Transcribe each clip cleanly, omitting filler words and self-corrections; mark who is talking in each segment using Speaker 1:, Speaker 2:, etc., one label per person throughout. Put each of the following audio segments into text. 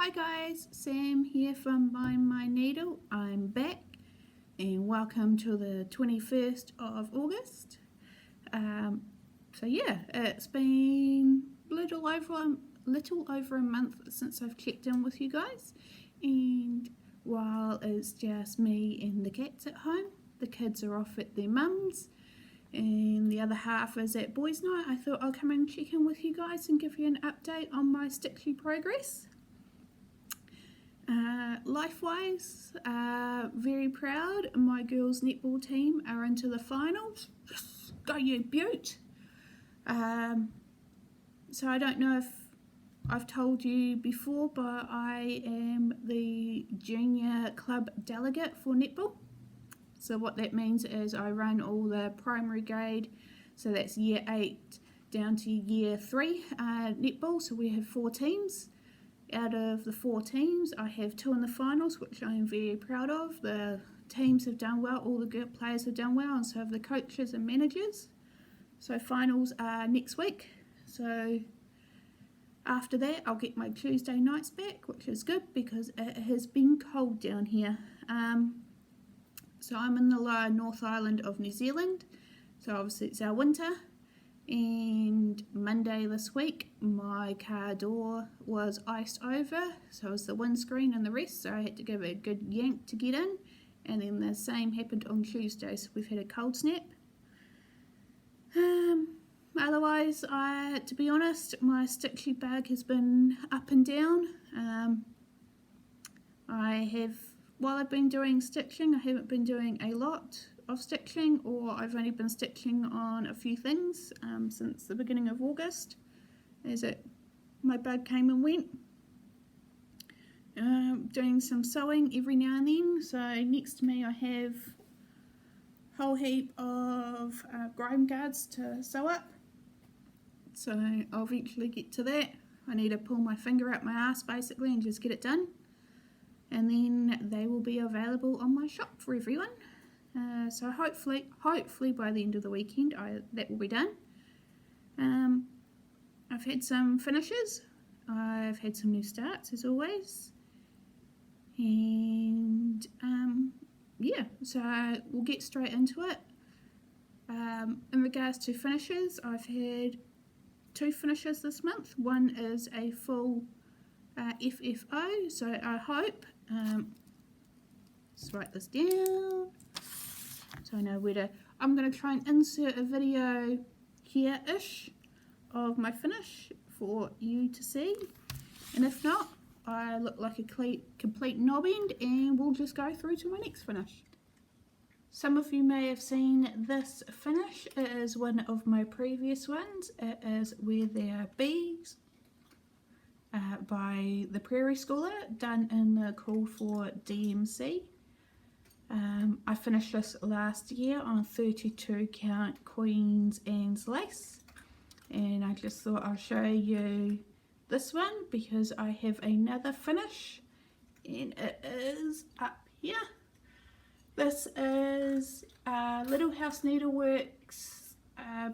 Speaker 1: Hi guys, Sam here from Mind My Needle. I'm back and welcome to the 21st of August. So yeah, it's been little over a month since I've checked in with you guys, and while it's just me and the cats at home, the kids are off at their mums and the other half is at boys' night. I thought I'll come and check in with you guys and give you an update on my Stitchy progress. Life-wise, very proud. My girls' netball team are into the finals. Yes, go you beaut! So I don't know if I've told you before, but I am the junior club delegate for netball. So what that means is I run all the primary grade, so that's year 8 down to year 3 netball. So we have 4 teams. Out of the 4 teams, I have 2 in the finals, which I am very proud of. The teams have done well, all the good players have done well, and so have the coaches and managers. So finals are next week. So after that, I'll get my Tuesday nights back, which is good because it has been cold down here. So I'm in the lower North Island of New Zealand, so obviously it's our winter. And Monday this week my car door was iced over, so it was the windscreen and the rest, so I had to give it a good yank to get in, and then the same happened on Tuesday, so we've had a cold snap. Otherwise, to be honest, my Stitchy bug has been up and down. While I've been doing stitching, I haven't been doing a lot of stitching, or I've only been stitching on a few things since the beginning of August, as my bug came and went. Doing some sewing every now and then. So next to me I have a whole heap of grime guards to sew up, so I'll eventually get to that. I need to pull my finger up my ass basically and just get it done, and then they will be available on my shop for everyone. So hopefully by the end of the weekend that will be done. I've had some finishes, I've had some new starts as always, and yeah, so we'll get straight into it. In regards to finishes, I've had 2 finishes this month. One is a full FFO, so I hope, let's write this down so I know where to. I'm going to try and insert a video here-ish of my finish for you to see, and if not, I look like a complete knob end, and we'll just go through to my next finish. Some of you may have seen this finish. It is one of my previous ones. It is Where There Are Bees by the Prairie Schooler, done in the call for DMC. I finished this last year on 32 count Queen's Anne's lace, and I just thought I'll show you this one because I have another finish, and it is up here. This is Little House Needleworks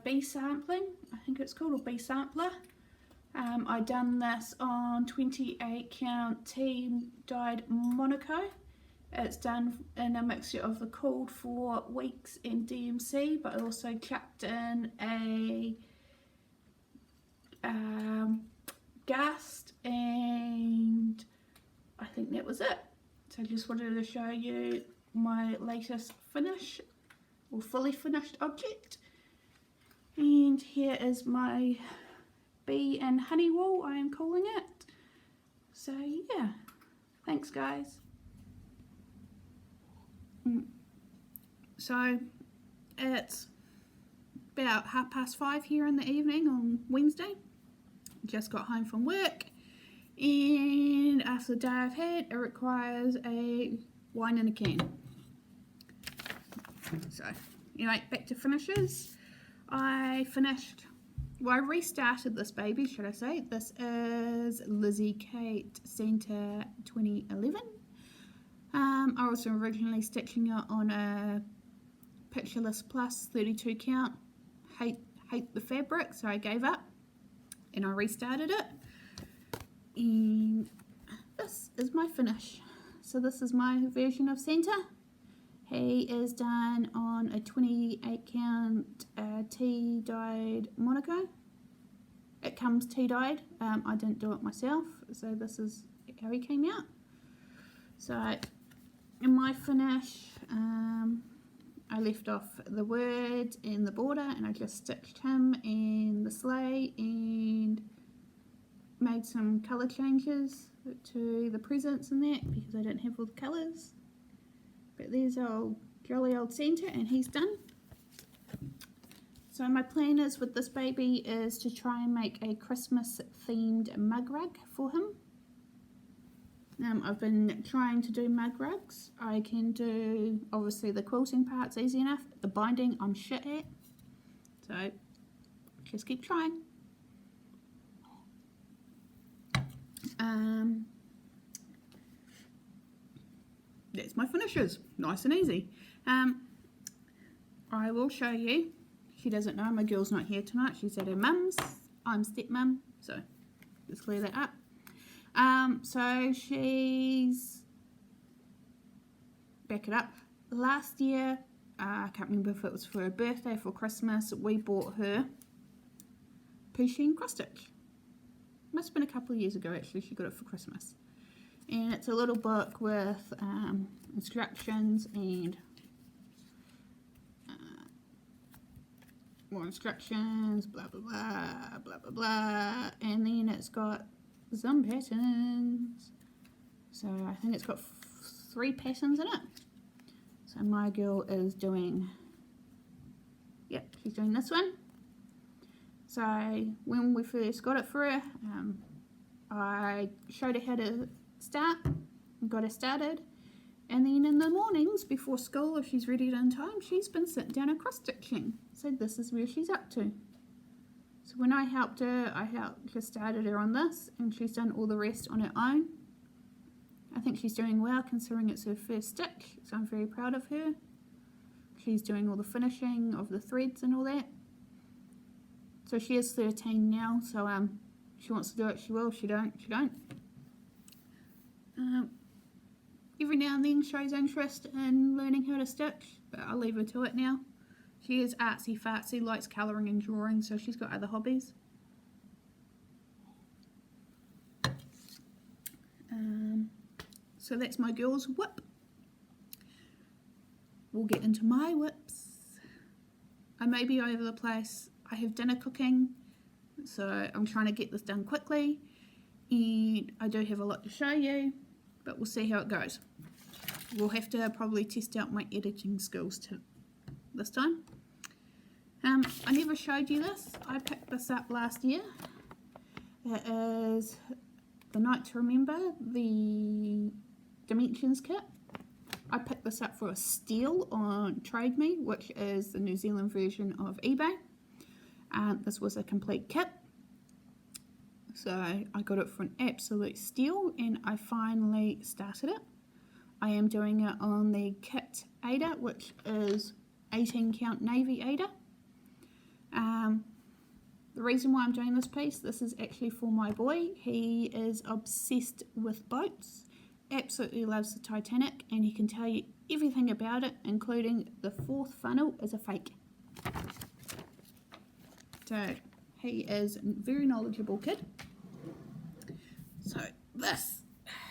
Speaker 1: bee sampling, I think it's called, a bee sampler. I done this on 28 count team dyed Monaco. It's done in a mixture of the called for Weeks and DMC, but I also chucked in a Gast, and I think that was it. So I just wanted to show you my latest finish, or fully finished object. And here is my bee and honey wool, I am calling it. So yeah, thanks guys. So it's about 5:30 here in the evening on Wednesday. Just got home from work, and after the day I've had, it requires a wine in a can. So anyway, back to finishes. I restarted this baby, should I say. This is Lizzie Kate Santa 2011. I was originally stitching it on a Pictureless Plus 32 count. Hate the fabric, so I gave up and I restarted it. And is my finish. So this is my version of Santa. He is done on a 28 count tea dyed Monaco. It comes tea dyed. I didn't do it myself, so this is how he came out. So in my finish, I left off the word and the border, and I just stitched him and the sleigh and made some colour changes to the presents and that because I didn't have all the colours. But there's old jolly old Santa, and he's done. So my plan is with this baby is to try and make a Christmas themed mug rug for him. I've been trying to do mug rugs. I can do, obviously the quilting part's easy enough. The binding I'm shit at. So just keep trying. That's my finishes. Nice and easy. I will show you. She doesn't know, my girl's not here tonight. She's at her mum's. I'm stepmum, so let's clear that up. So she's, back it up, last year, I can't remember if it was for her birthday, for Christmas, we bought her Pusheen cross stitch. Must have been a couple of years ago actually, she got it for Christmas. And it's a little book with instructions and more instructions, blah blah blah, blah blah blah, and then it's got some patterns. So I think it's got 3 patterns in it. So my girl is doing, yep, she's doing this one. So when we first got it for her, I showed her how to start and got her started, and then in the mornings before school, if she's ready in time, she's been sitting down and cross stitching. So this is where she's up to. So when I helped her, just started her on this, and she's done all the rest on her own. I think she's doing well considering it's her first stitch, so I'm very proud of her. She's doing all the finishing of the threads and all that. So she is 13 now, so she wants to do it, she will. She don't, she don't. Every now and then shows interest in learning how to stitch, but I'll leave her to it now. She is artsy fartsy, likes colouring and drawing, so she's got other hobbies. So that's my girl's whip. We'll get into my whips. I may be over the place. I have dinner cooking, so I'm trying to get this done quickly, and I do have a lot to show you, but we'll see how it goes. We'll have to probably test out my editing skills too this time. I never showed you this. I picked this up last year. It is the Night to Remember, the Dimensions kit. I picked this up for a steal on Trade Me, which is the New Zealand version of eBay. This was a complete kit. So I got it for an absolute steal, and I finally started it. I am doing it on the Kit Ada, which is 18 count navy Ada. The reason why I'm doing this piece, this is actually for my boy. He is obsessed with boats, absolutely loves the Titanic, and he can tell you everything about it, including the 4th funnel is a fake. So he is a very knowledgeable kid. So this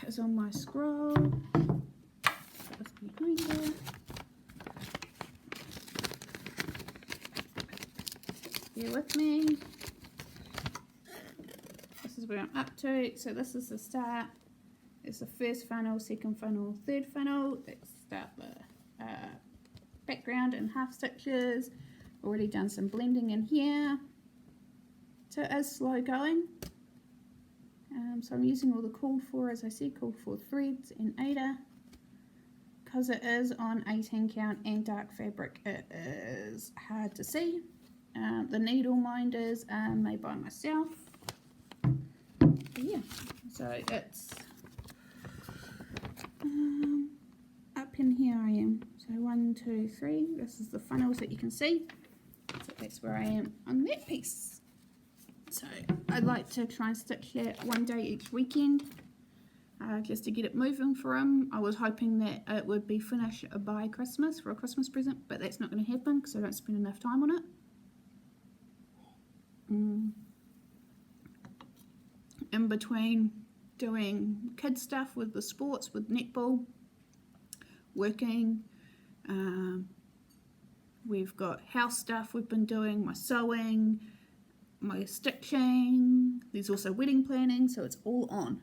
Speaker 1: is on my scroll. Put this behind there. Bear with me. This is where I'm up to. So this is the start. It's the 1st funnel, 2nd funnel, 3rd funnel. Let's start the background and half stitches. Already done some blending in here. So it is slow going. So I'm using all the called for, as I said, called for threads and Ada. Because it is on 18 count and dark fabric, it is hard to see. The needle minders are made by myself. Yeah, so it's up in here I am. So 1, 2, 3. This is the funnels that you can see. So that's where I am on that piece. So I'd like to try and stitch that one day each weekend. just to get it moving for him. I was hoping that it would be finished by Christmas for a Christmas present, but that's not going to happen because I don't spend enough time on it. In between doing kid stuff with the sports, with netball, working, we've got house stuff we've been doing, my sewing, my stitching, there's also wedding planning, so it's all on.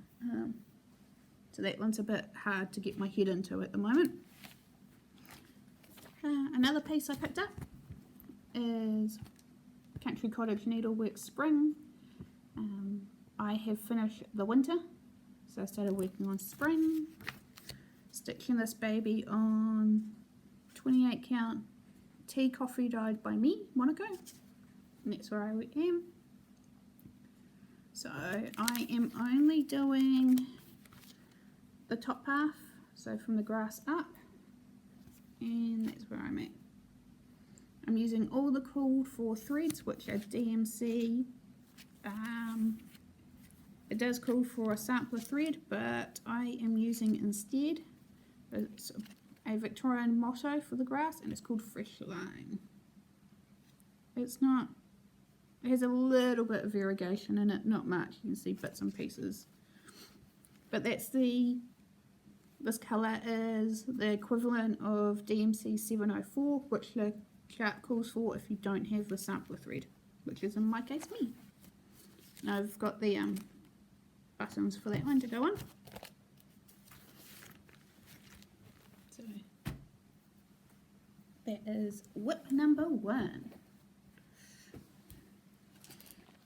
Speaker 1: So that one's a bit hard to get my head into at the moment. Another piece I picked up is Country Cottage Needlework Spring. I have finished the winter, so I started working on spring, stitching this baby on 28 count tea coffee dyed by me, Monaco, and that's where I am. So I am only doing the top half, so from the grass up, and that's where I'm at. I'm using all the called for threads, which are DMC. It does call for a sampler thread, but I am using instead, it's a Victorian motto for the grass, and it's called Fresh Line. It's not, it has a little bit of variegation in it, not much, you can see bits and pieces. But that's this colour is the equivalent of DMC 704, which the chart calls for if you don't have the sampler thread, which is in my case me. And I've got the buttons for that one to go on. So that is whip number 1.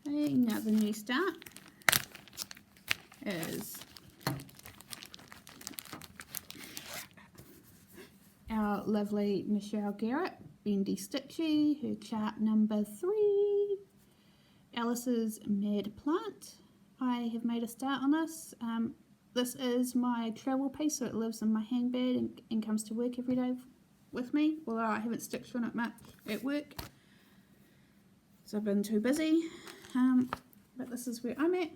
Speaker 1: Another new start is our lovely Michelle Garrett, Bendy Stitchy, her chart number 3, Alice's Mad Plant. I have made a start on this. This is my travel piece, so it lives in my handbag and comes to work every day with me, although I haven't stitched on it much at work, so I've been too busy. But this is where I'm at.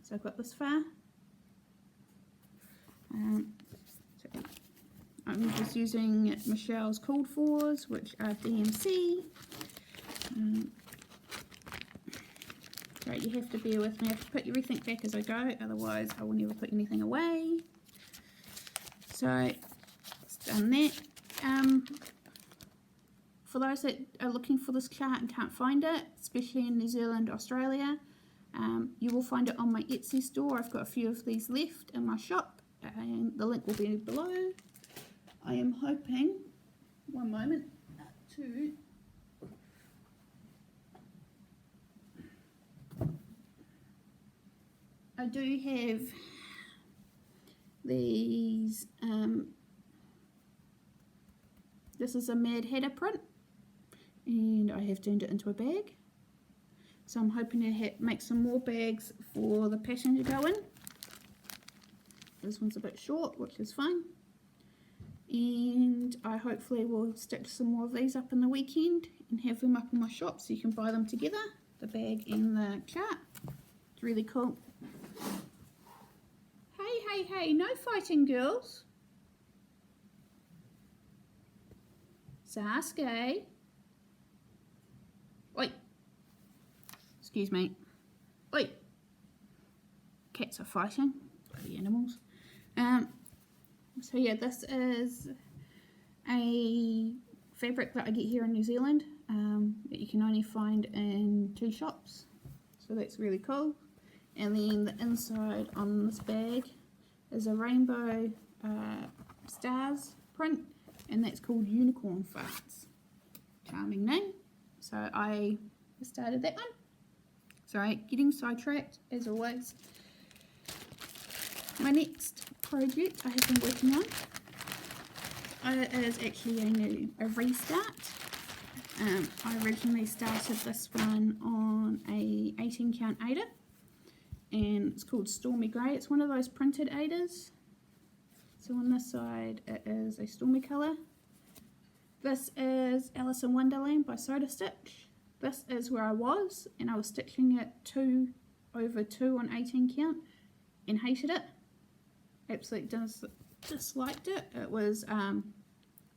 Speaker 1: So I've got this far. So I'm just using Michelle's called fors, which are DMC. So you have to bear with me. I have to put everything back as I go, otherwise I will never put anything away. So it's done that. For those that are looking for this chart and can't find it, especially in New Zealand, Australia, you will find it on my Etsy store. I've got a few of these left in my shop, and the link will be below. I am hoping, one moment, to I do have these, this is a Mad Hatter print, and I have turned it into a bag. So I'm hoping to make some more bags for the passenger go in. This one's a bit short, which is fine. And I hopefully will stitch some more of these up in the weekend and have them up in my shop so you can buy them together, the bag and the chart. It's really cool. Hey, no fighting, girls. Sasuke. Oi. Excuse me. Oi. Cats are fighting. Bloody animals. So yeah, this is a fabric that I get here in New Zealand that you can only find in 2 shops. So that's really cool. And then the inside on this bag is a rainbow stars print, and that's called Unicorn Farts. Charming name. So I started that one. Sorry, getting sidetracked as always. My next project I have been working on is actually a restart. I originally started this one on a 18 count Ada, and it's called Stormy Grey. It's one of those printed Adas. So on this side it is a stormy colour. This is Alice in Wonderland by Soda Stitch. This is where I was, and I was stitching it 2 over 2 on 18 count, and hated it. Absolutely disliked it. It was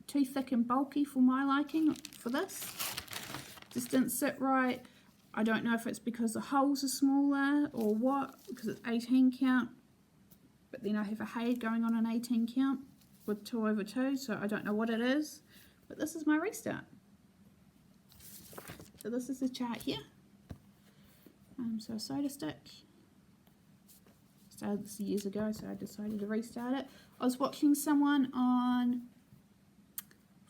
Speaker 1: too thick and bulky for my liking for this. Just didn't sit right. I don't know if it's because the holes are smaller or what, because it's 18 count, but then I have a Haid going on an 18 count with 2/2, so I don't know what it is, but this is my restart. So this is the chart here. So a soda stick. Started this years ago, so I decided to restart it. I was watching someone on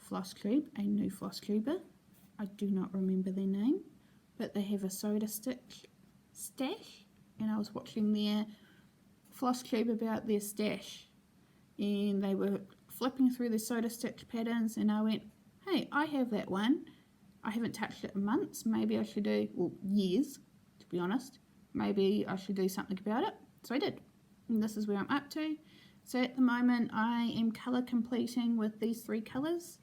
Speaker 1: Flosstube, a new Flossstuber. I do not remember their name, but they have a soda stick stash, and I was watching their Flosstube about their stash, and they were flipping through the soda stick patterns, and I went, hey, I have that one. I haven't touched it in months. Maybe I should do, well, years, to be honest. Maybe I should do something about it. So I did, and this is where I'm up to. So at the moment I am colour completing with these 3 colours.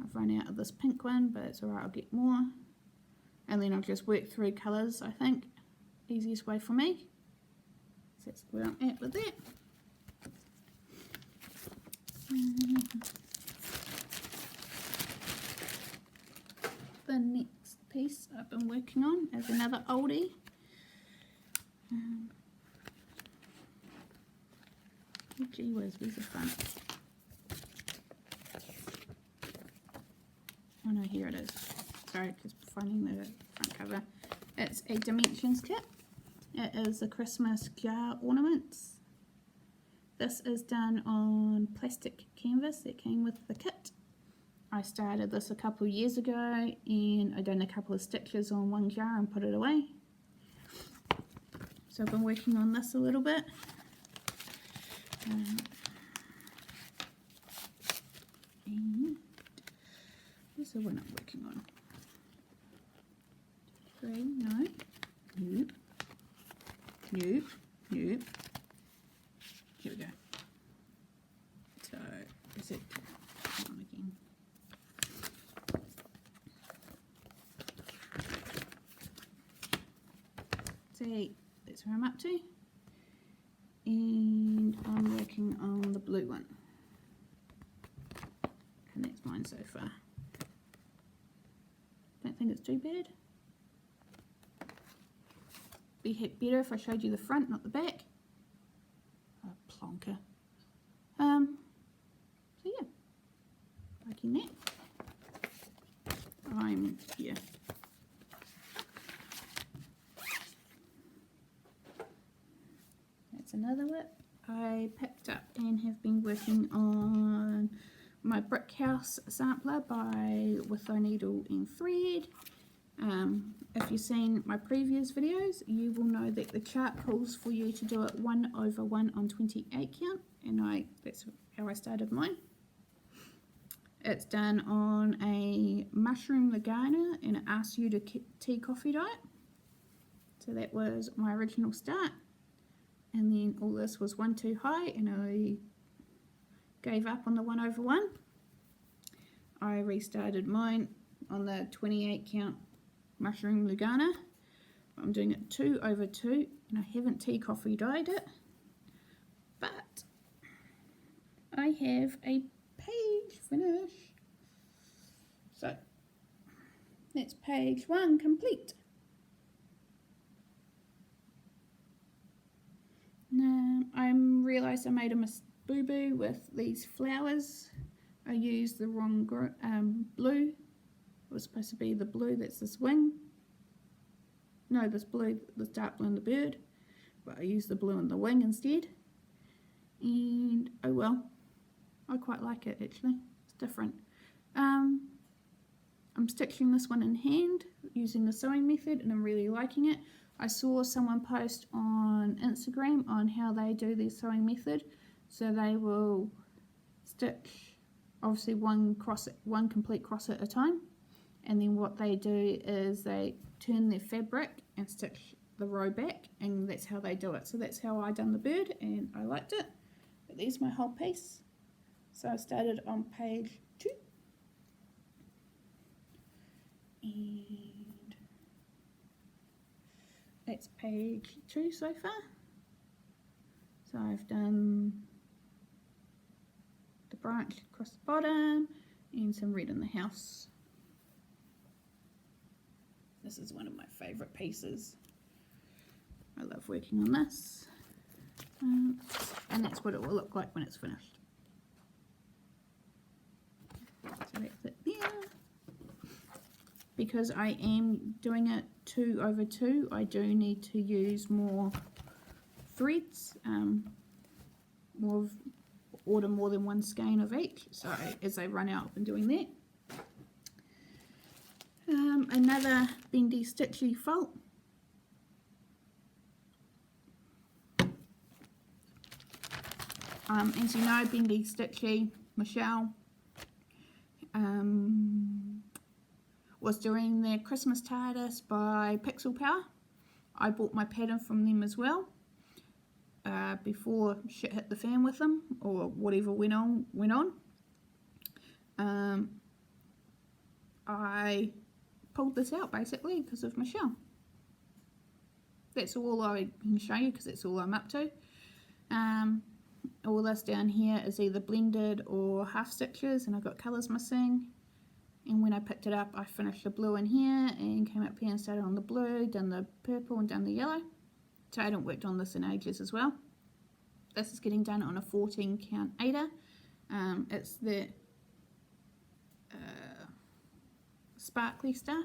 Speaker 1: I've run out of this pink one, but it's alright, I'll get more. And then I'll just work through colours, I think. Easiest way for me. So that's where I'm at with that. The next piece I've been working on is another oldie. Oh gee whiz, where's the front? Oh no, here it is. Sorry, just finding the front cover. It's a Dimensions kit. It is the Christmas jar ornaments. This is done on plastic canvas that came with the kit. I started this a couple of years ago, and I done a couple of stitches on one jar and put it away. So I've been working on this a little bit. And where's the one I'm working on? 3, no. Nope. Nope. Nope. Here we go. So, is it on again? See, that's where I'm up to. And I'm working on the blue one. And that's mine so far. Don't think it's too bad. Be better if I showed you the front, not the back. Oh, plonker. So yeah, liking that. I'm here. That's another whip I picked up and have been working on my brick house sampler with a needle and thread. If you've seen my previous videos, you will know that the chart calls for you to do it 1/1 on 28 count, and that's how I started mine. It's done on a mushroom Lagana, and it asks you to tea coffee diet. So that was my original start, and then all this was 1 too high, and I gave up on the 1/1. I restarted mine on the 28 count mushroom Lagana. I'm doing it 2/2, and I haven't tea coffee dyed it, but I have a page finish. So that's page 1 complete. Now I realised I made a boo-boo with these flowers. I used the wrong blue. It was supposed to be the blue that's this wing. No, this blue, this dark blue in the bird. But I used the blue in the wing instead. And oh well, I quite like it actually. It's different. I'm stitching this one in hand using the sewing method, and I'm really liking it. I saw someone post on Instagram on how they do their sewing method. So they will stitch obviously one complete cross at a time, and then what they do is they turn their fabric and stitch the row back, and that's how they do it. So that's how I done the bird, and I liked it. But there's my whole piece. So I started on page 2, and that's page 2 so far. So I've done the branch across the bottom and some red in the house. This is one of my favourite pieces. I love working on this. And that's what it will look like when it's finished. So that's it there. Because I am doing it 2/2, I do need to use more threads, order more than one skein of each. So as I run out, I've been doing that. Another bendy stitchy fault. As you know, bendy stitchy Michelle was doing their Christmas TARDIS by Pixel Power. I bought my pattern from them as well before shit hit the fan with them, or whatever went on. I pulled this out basically because of Michelle. That's all I can show you because that's all I'm up to. All this down here is either blended or half stitches, and I've got colours missing. And when I picked it up, I finished the blue in here and came up here and started on the blue, done the purple and done the yellow. So I hadn't worked on this in ages as well. This is getting done on a 14 count Aida. It's the sparkly stuff.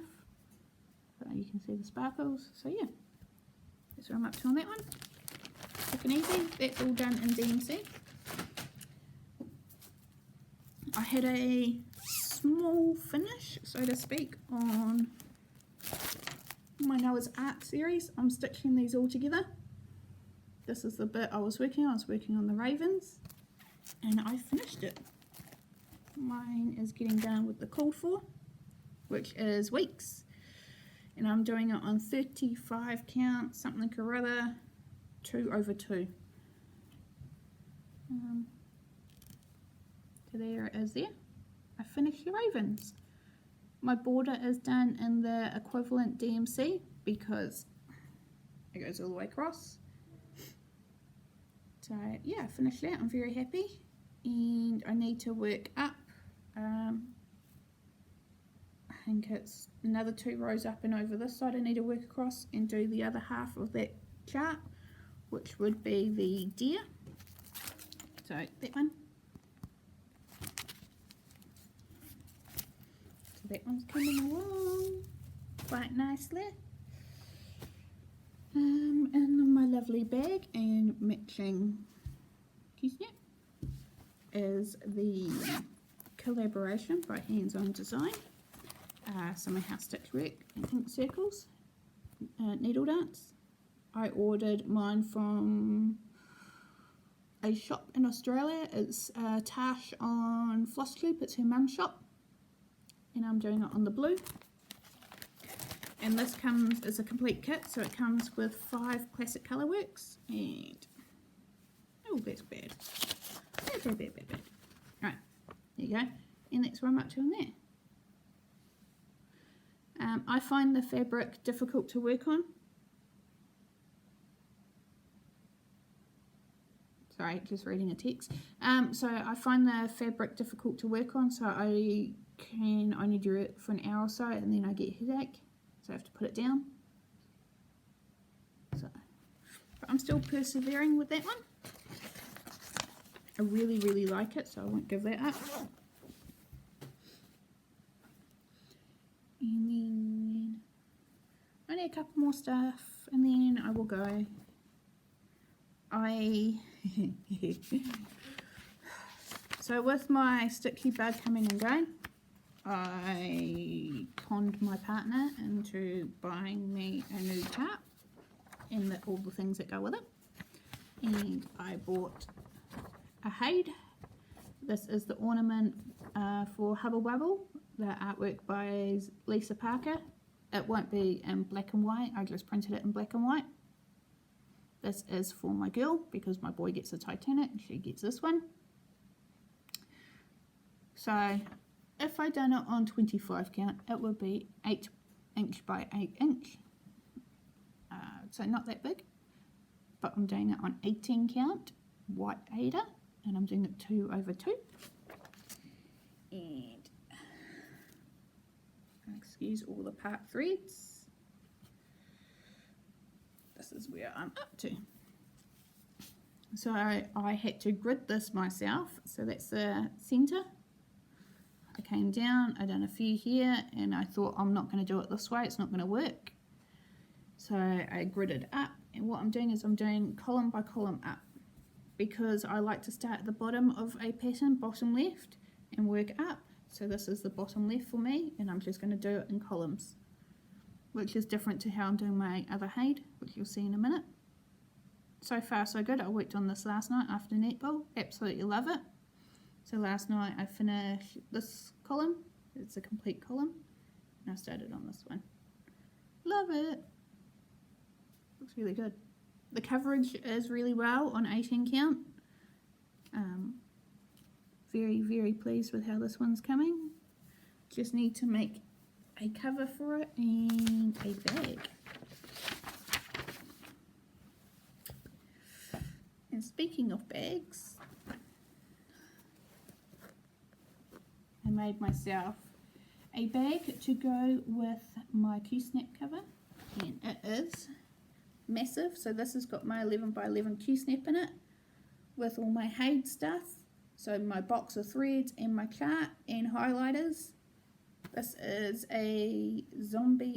Speaker 1: So you can see the sparkles. So yeah, that's what I'm up to on that one. Quick and easy. That's all done in DMC. I had a small finish, so to speak, on my Noah's Ark series. I'm stitching these all together. This is the bit I was working on. I was working on the ravens, and I finished it. Mine is getting done with the called for, which is weeks, and I'm doing it on 35 count something or other, 2/2. So there it is there. I finished the ravens. My border is done in the equivalent DMC because it goes all the way across. So yeah, I finished that. I'm very happy, and I need to work up. I think it's another 2 rows up and over this side I need to work across and do the other half of that chart, which would be the deer. So that one. So that one's coming along quite nicely. In my lovely bag and matching kisnet is the collaboration by Hands On Design. Some house stitch work and ink circles, needle dance. I ordered mine from a shop in Australia. It's Tash on Flosstube. It's her mum's shop, and I'm doing it on the blue. And this comes as a complete kit, so it comes with 5 classic colour works. And oh, that's bad. Bad. Right, there you go. And that's where I'm up to on there. I find the fabric difficult to work on. Sorry, just reading a text. So I find the fabric difficult to work on, so I can only do it for an hour or so, and then I get a headache, so I have to put it down. So, but I'm still persevering with that one. I really, really like it, so I won't give that up. And then only a couple more stuff, and then I will go. So with my sticky bug coming and going, I conned my partner into buying me a new tarp and all the things that go with it. And I bought a Hade. This is the ornament for Hubble Bubble, the artwork by Lisa Parker. It won't be in black and white, I just printed it in black and white. This is for my girl because my boy gets a Titanic and she gets this one. So if I done it on 25 count, it would be 8 inch by 8 inch. So not that big. but I'm doing it on 18 count white Aida, and I'm doing it 2/2. And excuse all the part threads. This is where I'm up to. So I had to grid this myself. So that's the center. I came down, I done a few here, and I thought I'm not going to do it this way, it's not going to work. So I gridded up, and what I'm doing is I'm doing column by column up, because I like to start at the bottom of a pattern, bottom left, and work up. So this is the bottom left for me, and I'm just going to do it in columns, which is different to how I'm doing my other Haid, which you'll see in a minute. So far so good. I worked on this last night after netball, absolutely love it. So last night I finished this column, it's a complete column, and I started on this one. Love it. Looks really good. The coverage is really well on 18 count. Very, very pleased with how this one's coming. Just need to make a cover for it and a bag. And speaking of bags, I made myself a bag to go with my Q-snap cover, and it is massive. So this has got my 11x11 Q-snap in it with all my Haid stuff. So my box of threads and my chart and highlighters. This is a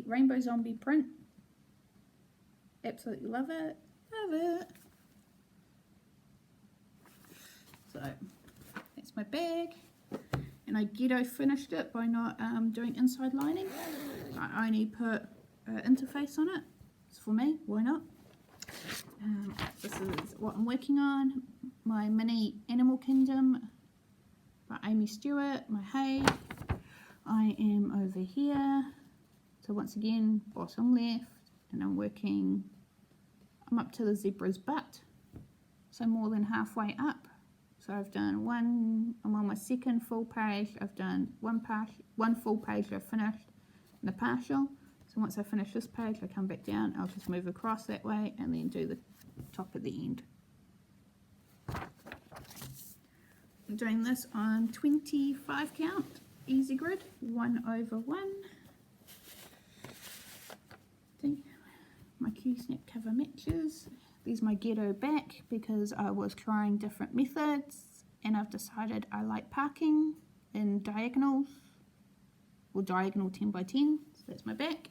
Speaker 1: rainbow zombie print. Absolutely love it. Love it. So that's my bag. And I ghetto finished it by not doing inside lining. I only put interface on it. It's for me, why not? This is what I'm working on. My mini Animal Kingdom by Amy Stewart, my Haid. I am over here. So once again, bottom left, and I'm up to the zebra's butt. So more than halfway up. So I've done one, I'm on my second full page, I've done one full page I've finished, and a partial. So once I finish this page, I come back down, I'll just move across that way, and then do the top at the end. I'm doing this on 25 count, easy grid, 1/1. My Q-snap cover matches. These are my ghetto back because I was trying different methods, and I've decided I like parking in diagonals, or diagonal 10x10, so that's my back.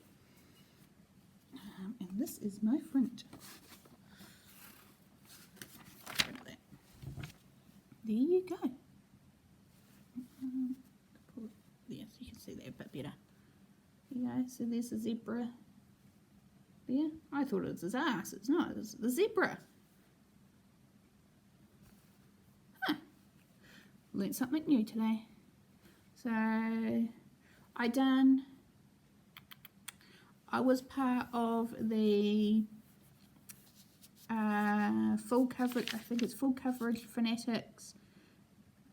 Speaker 1: And this is my front. There you go. Yes, you can see that a bit better. There you go, so there's a zebra. There. I thought it was his ass. It's not. It's the zebra. Huh. Learned something new today. So I was part of the full coverage. I think it's full coverage Fanatics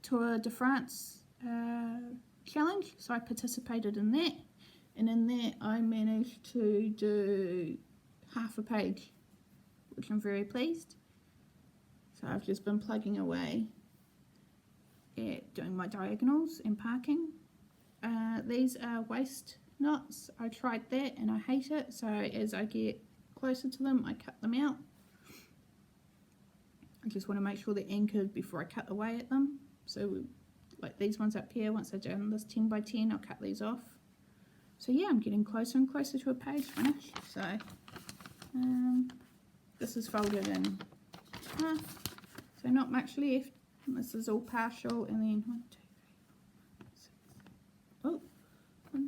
Speaker 1: Tour de France challenge. So I participated in that. And in that I managed to do half a page, which I'm very pleased. So I've just been plugging away at doing my diagonals and parking. These are waist knots. I tried that and I hate it. So as I get closer to them, I cut them out. I just want to make sure they're anchored before I cut away at them. So like these ones up here, once I've done this 10x10, I'll cut these off. So yeah, I'm getting closer and closer to a page finish. So this is folded in half, so not much left. And this is all partial, and then 1,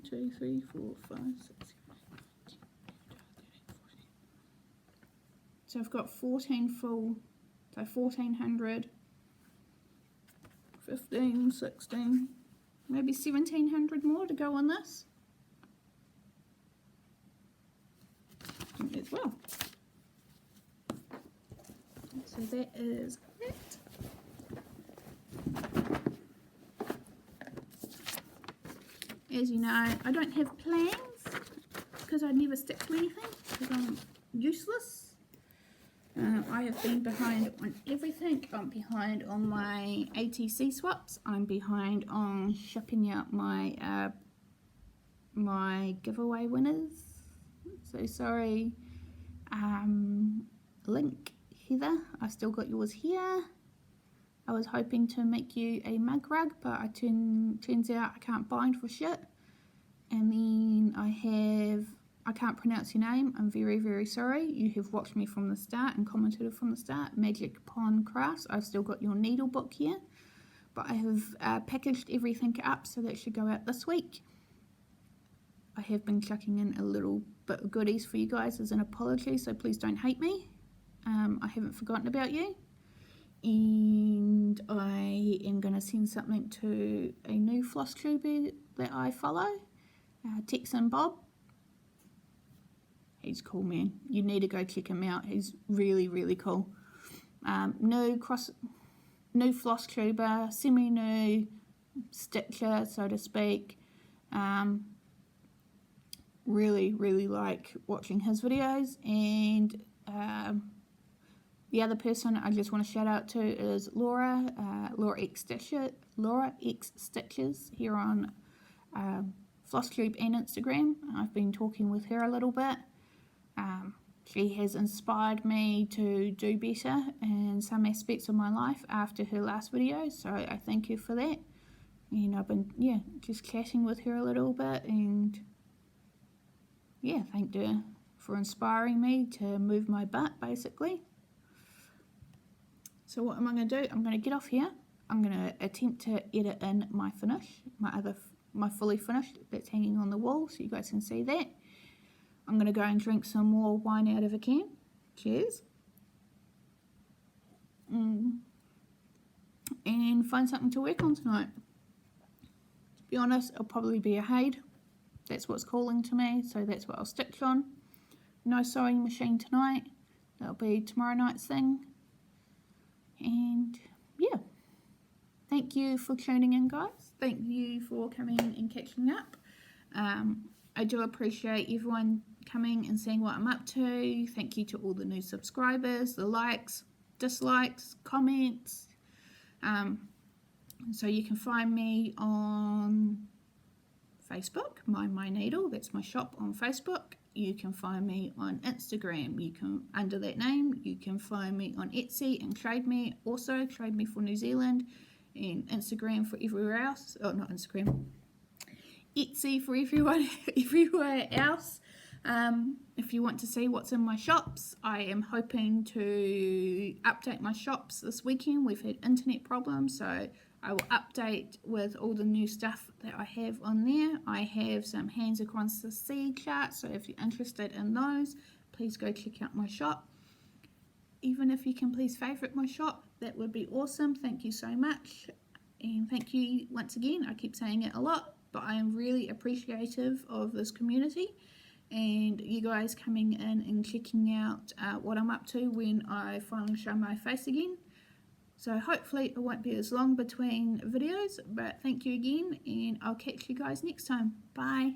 Speaker 1: 2, 3, 4, 5, 6, 7, 8, 9, 10, 11, 12, 13, 14. So I've got 14 full, so 1400, 15, 16, maybe 1700 more to go on this. As well. So that is it. As you know, I don't have plans because I never stick to anything because I'm useless. I have been behind on everything. I'm behind on my ATC swaps. I'm behind on shipping out my my giveaway winners. So sorry, Link, Heather, I still got yours here. I was hoping to make you a mug rug, but turns out I can't bind for shit. And then I can't pronounce your name. I'm very, very sorry. You have watched me from the start and commented from the start. Magic Pond Crafts. I've still got your needle book here, but I have packaged everything up, so that should go out this week. I have been chucking in a little bit of goodies for you guys as an apology, so please don't hate me. I haven't forgotten about you. And I am going to send something to a new Flosstube that I follow, Texan Bob. He's cool, man. You need to go check him out. He's really, really cool. New Flosstuber, semi-new stitcher, so to speak. Really, really like watching his videos. And the other person I just want to shout out to is Laura, Laura X Stitches here on Flosstube and Instagram. I've been talking with her a little bit. She has inspired me to do better in some aspects of my life after her last video, so I thank you for that. And I've been, just chatting with her a little bit, and thanked her for inspiring me to move my butt, basically. So what am I going to do? I'm going to get off here. I'm going to attempt to edit in my finish, my fully finished that's hanging on the wall, so you guys can see that. I'm going to go and drink some more wine out of a can. Cheers. And find something to work on tonight. To be honest, it'll probably be a Hade. That's what's calling to me, so that's what I'll stitch on. No sewing machine tonight. That'll be tomorrow night's thing. And thank you for tuning in, guys. Thank you for coming and catching up. I do appreciate everyone coming and seeing what I'm up to. Thank you to all the new subscribers, the likes, dislikes, comments. So you can find me on Facebook, My Needle. That's my shop on Facebook. You can find me on Instagram. You can, under that name, you can find me on Etsy and Trade Me. Also, Trade Me for New Zealand, and Instagram for everywhere else. Oh, not Instagram. Etsy for everywhere else. If you want to see what's in my shops, I am hoping to update my shops this weekend. We've had internet problems, so I will update with all the new stuff that I have on there. I have some Hands Across the Sea charts, so if you're interested in those, please go check out my shop. Even if you can please favourite my shop, that would be awesome. Thank you so much. And thank you once again. I keep saying it a lot, but I am really appreciative of this community and you guys coming in and checking out what I'm up to when I finally show my face again. So hopefully it won't be as long between videos, but thank you again, and I'll catch you guys next time. Bye.